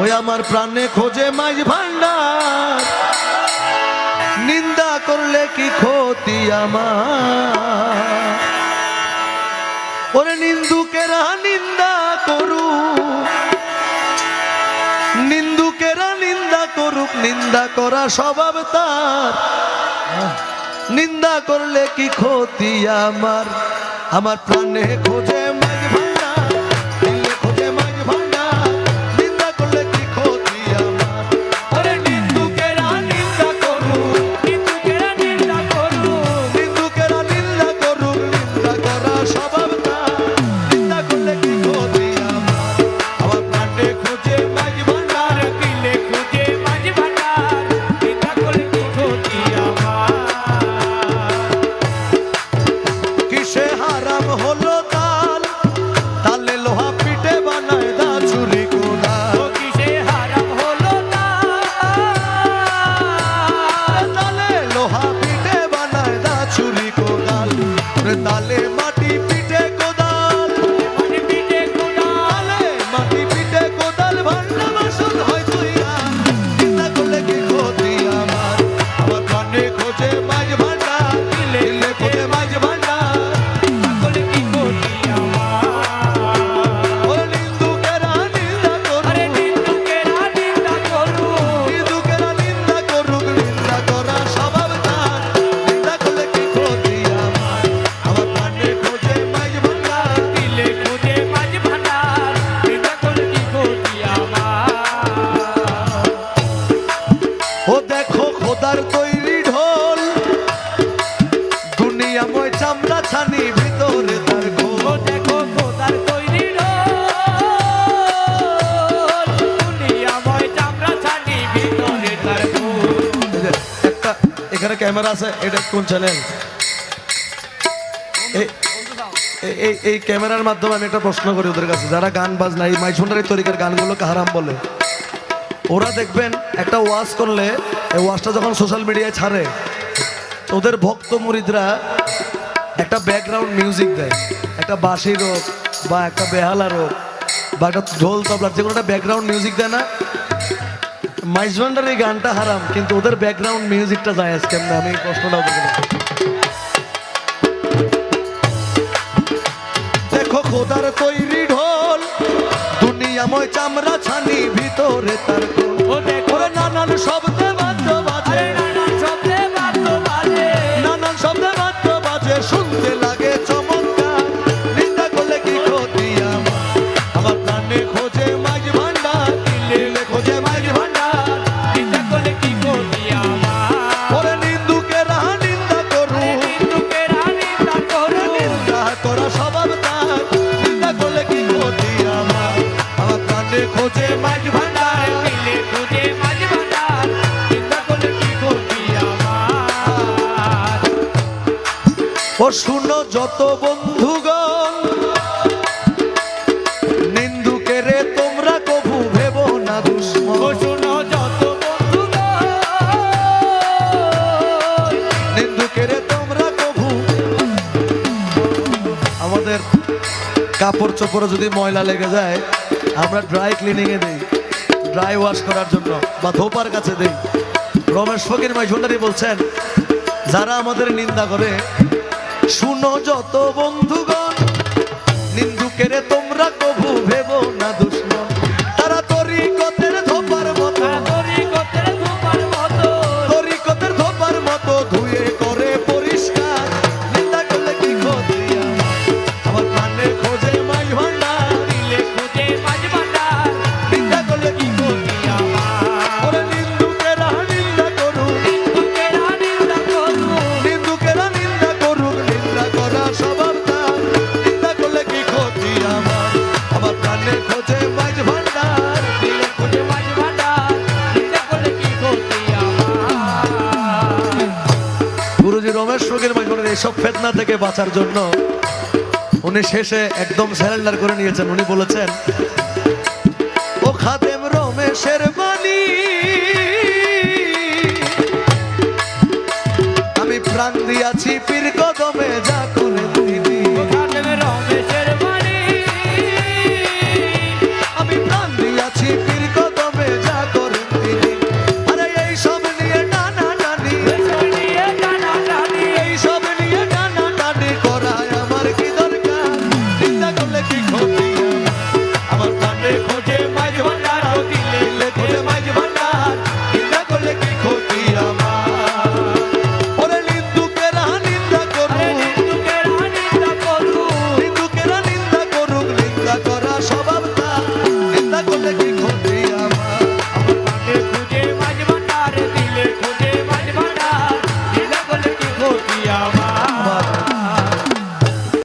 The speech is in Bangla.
ওই আমার প্রাণে খোঁজে মাঝ ভান্ডার, নিন্দা করলে কি ক্ষতি আমার। ওরে নিন্দুকেরা নিন্দা করুক, নিন্দুকেরা নিন্দা করুক, নিন্দা করা স্বভাব তার, নিন্দা করলে কি ক্ষতি আমার। আমার প্রাণে খোঁজে মাঝ ভান্ডার, দিলে খোঁজে মাঝ ভান্ডার, নিন্দা করলে কি ক্ষতি আমার। ওরে নিন্দুকেরা নিন্দা করুক, নিন্দুকেরা নিন্দা করুক, নিন্দুকেরা নিন্দা করুক, নিন্দা করা স্বভাব তার, নিন্দা করলে কি ক্ষতি আমার। আমার প্রাণে খোঁজে মাঝ ভান্ডার, দিলে খুঁজে মাঝ ভান্ডার, নিন্দা করলে কি ক্ষতি আমার। কিসে হারাম হলো তাল, তালে লোহা পিঠে বানায় দা চুরি কোদাল। ও কিসে হারাম হলো তালে লোহা পিঠে বানায় দা চুরি কোদাল, তালে মাটি পিঠে কোদাল, মানে পিঠে কোদাল, তালে মাটি পিঠে কোদাল, ভান্ডা বাসন হয় চুইয়া, চিন্তা করলে কি ক্ষতি আমার। আমার প্রাণে খোঁজে মাঝ ভান্ডার, দিলে খোঁজে মাঝ ভান্ডার, নিন্দা করলে কি ক্ষতি আমার। ও নিন্দুকেরা নিন্দা আরে করুক, নিন্দুকেরা নিন্দা করুক, নিন্দুকেরা নিন্দা করুক, নিন্দা করা স্বভাব তার, নিন্দা করলে কি ক্ষতি আমার। আমার প্রাণে খোঁজে মাঝ ভান্ডার, দিলে খুঁজে মাঝ ভান্ডার, নিন্দা করলে কি ক্ষতি আমার। ও দেখো খোদার তৈরি ঢোল, দুনিয়াময় চামড়া ছানি, ভিতরে তার ও খোল। দেখো খোদার তৈরি ঢোল, দুনিয়াময় চামড়া ছানি, ভিতরে তার ফুল। এই যে একটা এখানে ক্যামেরা আছে, এটা কোন চ্যানেল? এই ক্যামেরার মাধ্যমে আমি একটা প্রশ্ন করি ওদের কাছে, যারা গান বাজনা এই মাইসুন্ডারি তরিকার গানগুলোকে হারাম বলে, ওরা দেখবেন একটা ওয়াজ করলে এই ওয়াজটা যখন সোশ্যাল মিডিয়ায় ছাড়ে, ওদের ভক্ত মুরিদরা একটা ব্যাকগ্রাউন্ড মিউজিক দেয়, একটা বাঁশির হোক বা একটা বেহালার হোক বা একটা ঢোল তবলার, যে কোনো একটা ব্যাকগ্রাউন্ড মিউজিক দেয় না। মাইজভান্ডার এই গানটা হারাম, কিন্তু ওদের ব্যাকগ্রাউন্ড মিউজিকটা যায় কেমনে, আমি এই প্রশ্নটা ওদের কাছে। দেখো খোদার তৈরি ঢোল, দুনিয়াময় চামড়া ছানি, ভিতরে তার খোল। ও দেখো ওরে নানান শব্দে বাদ্য বাজে, আরে নানান শব্দে বাদ্য বাজে, নানান শব্দে বাদ্য বাজে, শুনতে লাগে চমৎকার, নিন্দা করলে কি ক্ষতি আমার। আমার প্রাণে খোঁজে মাঝ ভান্ডার, দিলে খোঁজে মাঝ ভান্ডার, নিন্দা করলে কি ক্ষতি আমার। ওরে নিন্দুকেরা নিন্দা করুক, নিন্দুকেরা নিন্দা করুক, নিন্দা করা স্বভাব তার, নিন্দা করলে কি ক্ষতি আমার। আমার প্রাণে খোঁজে মাঝ ভান্ডার, দিলে খুঁজে মাঝ ভান্ডার, নিন্দা করলে কি ক্ষতি আমার। ও শুনো যত বন্ধুগণ, নিন্দুকেরে তোমরা কভু ভেবো না ও দুশ্মন। শোনো যত বন্ধুগণ, নিন্দুকেরে তোমরা কভু, আমাদের কাপড় চোপড়ে যদি ময়লা লেগে যায়, আমরা ড্রাই ক্লিনিং এ দেই, ড্রাই ওয়াশ করার জন্য, বা ধোপার কাছে দেই। রমেশ ফকির মাইঝুন্ডারি বলছেন, যারা আমাদের নিন্দা করে, শুনো যত বন্ধুগণ, নিন্দুকেরে তোমরা কভু ভেবো না দুশ্মন। তারা তরিকতের ধোপার মতো, তরিকতের ধোপার মতো, তরিকতের ধোপার মতো ধুয়ে করে পরিষ্কার, নিন্দা করলে কি ক্ষতি আমার। আমার প্রাণে খোঁজে মাঝ ভান্ডার, দিলে খুঁজে মাঝ ভান্ডার, নিন্দা করলে কি ক্ষতি আমার। ওরে নিন্দুকেরা নিন্দা করুক, নিন্দুকেরা নিন্দা করুক, নিন্দুকেরা নিন্দা করুক, নিন্দা করা স্বভাব তার, নিন্দা করলে কি ক্ষতি আমার। আমার প্রাণে খোঁজে মাঝ ভান্ডার, দিলে খুঁজে মাঝ ভান্ডার, নিন্দা করলে কি ক্ষতি আমার। গুরুজি রমেশ ফকির মাইজুন্ডারি এইসব ফেতনা থেকে বাঁচার জন্য উনি শেষে একদম স্যারেন্ডার করে নিয়েছেন। উনি বলেছেন, ও খাদেম রমেশের বাণী, আমি প্রাণ দিয়াছি পীর কদমে, যা করে দিদি। ও খাদেম রমেশের বাণী, আমি প্রাণ দিয়াছি পীর কদমে, দেখি